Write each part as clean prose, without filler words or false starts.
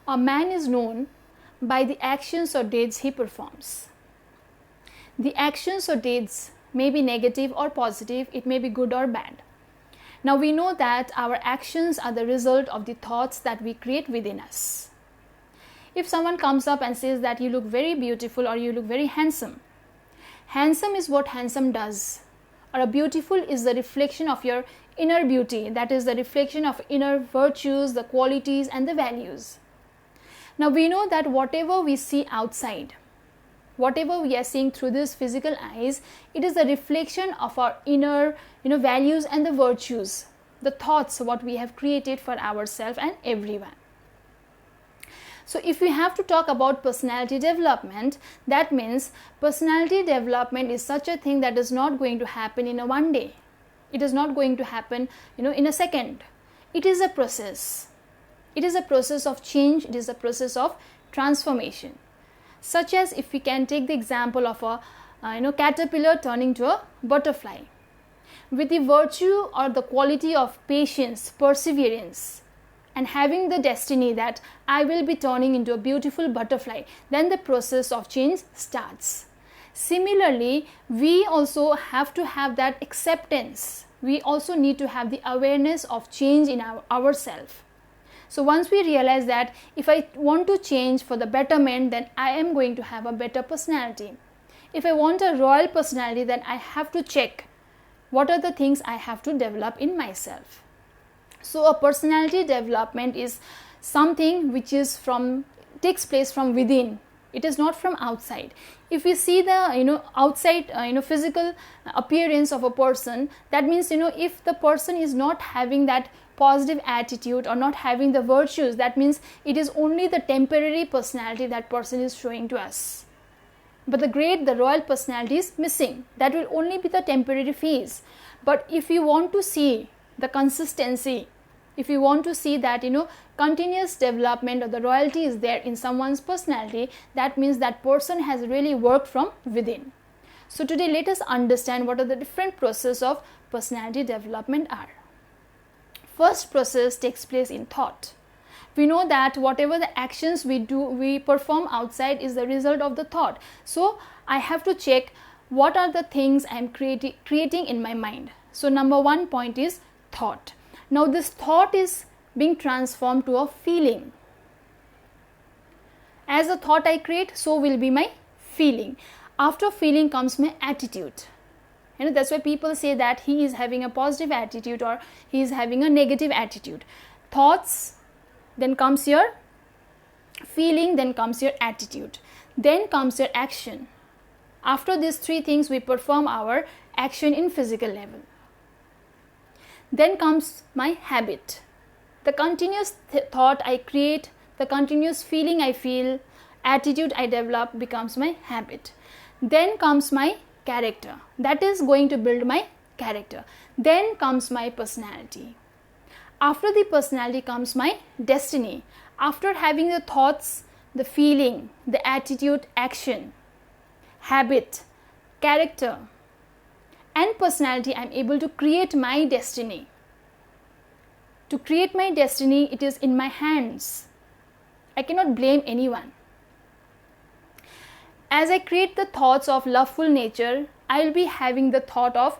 A man is known by the actions or deeds he performs. The actions or deeds may be negative or positive, it may be good or bad. Now we know that our actions are the result of the thoughts that we create within us. If someone comes up and says that you look very beautiful or you look very handsome, handsome is what handsome does, or a beautiful is the reflection of your inner beauty, that is the reflection of inner virtues, the qualities and the values. Now we know that whatever we see outside, whatever we are seeing through these physical eyes, it is the reflection of our inner values and the virtues, the thoughts what we have created for ourselves and everyone. So if we have to talk about personality development, that means personality development is such a thing that is not going to happen in a one day. It is not going to happen in a second. It is a process. It is a process of change. It is a process of transformation. Such as if we can take the example of a caterpillar turning to a butterfly. With the virtue or the quality of patience, perseverance, and having the destiny that I will be turning into a beautiful butterfly, then the process of change starts. Similarly, we also have to have that acceptance. We also need to have the awareness of change in ourselves. So once we realize that if I want to change for the betterment, then I am going to have a better personality. If I want a royal personality, then I have to check what are the things I have to develop in myself. So a personality development is something which takes place from within. It is not from outside. If we see the outside physical appearance of a person, that means if the person is not having that positive attitude or not having the virtues, that means it is only the temporary personality that person is showing to us. But the royal personality is missing. That will only be the temporary phase. But if you want to see the consistency, if you want to see that continuous development of the royalty is there in someone's personality, that means that person has really worked from within. So today let us understand what are the different processes of personality development are. First process takes place in thought. We know that whatever the actions we perform outside is the result of the thought. So I have to check what are the things I am creating in my mind. So number one point is thought. Now this thought is being transformed to a feeling. As a thought I create, so will be my feeling. After feeling comes my attitude. That's why people say that he is having a positive attitude or he is having a negative attitude. Thoughts, then comes your feeling, then comes your attitude, then comes your action. After these three things, we perform our action in physical level. Then comes my habit. The continuous thought I create, the continuous feeling I feel, attitude I develop becomes my habit. Then comes my character. That is going to build my character. Then comes my personality. After the personality comes my destiny. After having the thoughts, the feeling, the attitude, action, habit, character, and personality, I am able to create my destiny. To create my destiny, it is in my hands. I cannot blame anyone. As I create the thoughts of loveful nature, I will be having the thought of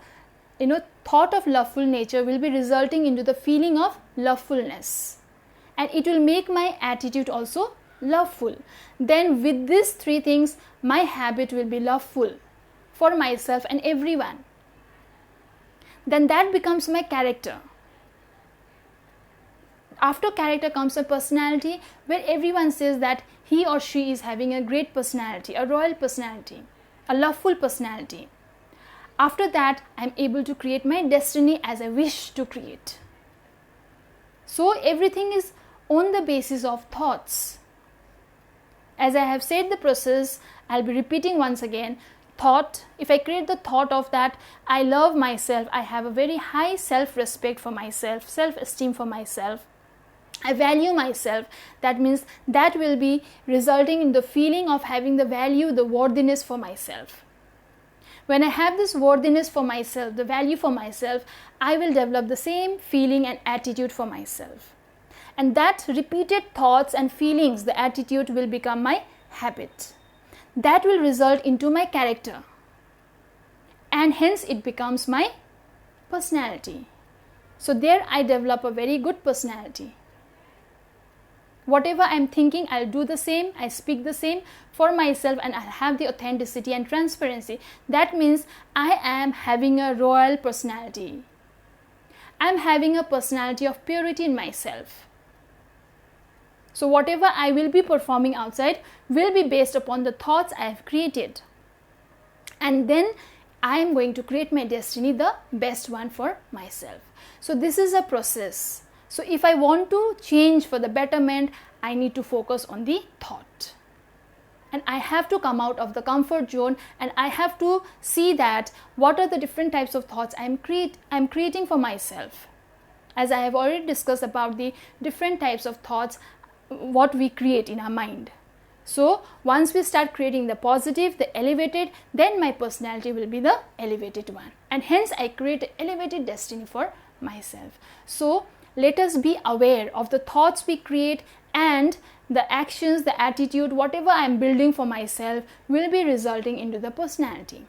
loveful nature will be resulting into the feeling of lovefulness. And it will make my attitude also loveful. Then with these three things, my habit will be loveful for myself and everyone. Then that becomes my character. After character comes a personality where everyone says that he or she is having a great personality, a royal personality, a loveful personality. After that, I am able to create my destiny as I wish to create. So everything is on the basis of thoughts. As I have said the process, I will be repeating once again. Thought, if I create the thought of that I love myself, I have a very high self-respect for myself, self-esteem for myself, I value myself, that means that will be resulting in the feeling of having the value, the worthiness for myself. When I have this worthiness for myself, the value for myself, I will develop the same feeling and attitude for myself. And that repeated thoughts and feelings, the attitude will become my habit. That will result into my character. And hence it becomes my personality. So there I develop a very good personality. Whatever I'm thinking, I'll do the same, I speak the same for myself, and I'll have the authenticity and transparency. That means I am having a royal personality. I'm having a personality of purity in myself. So whatever I will be performing outside will be based upon the thoughts I have created. And then I am going to create my destiny, the best one for myself. So this is a process. So if I want to change for the betterment, I need to focus on the thought. And I have to come out of the comfort zone, and I have to see that what are the different types of thoughts I'm creating for myself. As I have already discussed about the different types of thoughts, what we create in our mind. So once we start creating the positive, the elevated, then my personality will be the elevated one. And hence I create an elevated destiny for myself. So let us be aware of the thoughts we create, and the actions, the attitude, whatever I am building for myself will be resulting into the personality.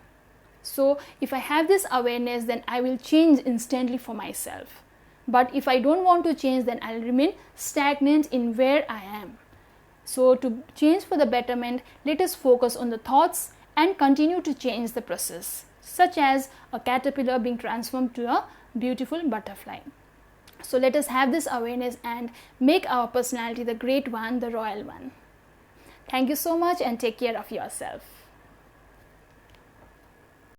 So if I have this awareness, then I will change instantly for myself. But if I don't want to change, then I'll remain stagnant in where I am. So to change for the betterment, let us focus on the thoughts and continue to change the process, such as a caterpillar being transformed to a beautiful butterfly. So let us have this awareness and make our personality the great one, the royal one. Thank you so much, and take care of yourself.